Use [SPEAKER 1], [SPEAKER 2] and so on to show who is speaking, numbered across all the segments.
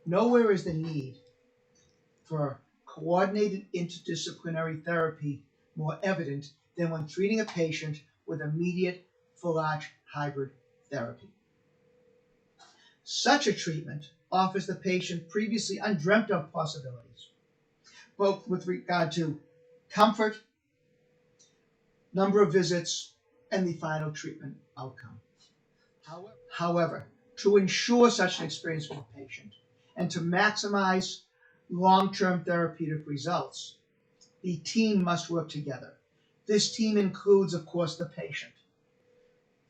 [SPEAKER 1] Nowhere is the need for coordinated interdisciplinary therapy more evident than when treating a patient with immediate full-arch hybrid therapy. Such a treatment offers the patient previously undreamt of possibilities, both with regard to comfort, number of visits, and the final treatment outcome. However, to ensure such an experience for the patient and to maximize long-term therapeutic results, the team must work together. This team includes, of course, the patient,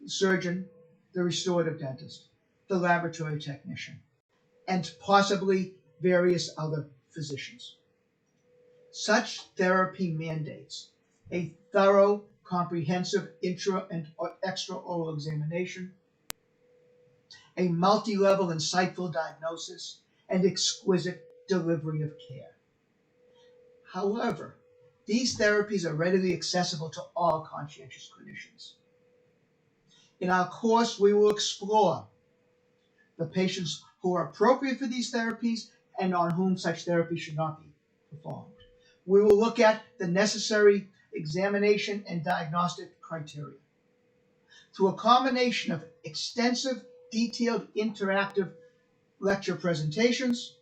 [SPEAKER 1] the surgeon, the restorative dentist, the laboratory technician, and possibly various other physicians. Such therapy mandates a thorough, comprehensive intra and extraoral examination, a multi-level insightful diagnosis, and exquisite delivery of care. However, these therapies are readily accessible to all conscientious clinicians. In our course, we will explore the patients who are appropriate for these therapies and on whom such therapy should not be performed. We will look at the necessary examination and diagnostic criteria. Through a combination of extensive, detailed, interactive lecture presentations,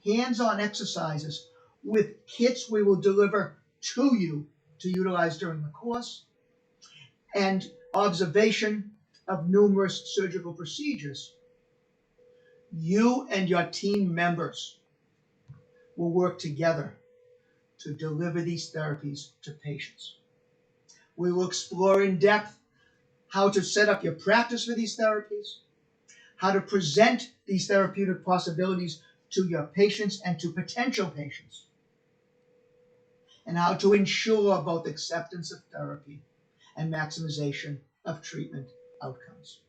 [SPEAKER 1] hands-on exercises with kits we will deliver to you to utilize during the course, and observation of numerous surgical procedures, you and your team members will work together to deliver these therapies to patients. We will explore in depth how to set up your practice for these therapies, how to present these therapeutic possibilities to your patients and to potential patients, and how to ensure both acceptance of therapy and maximization of treatment outcomes.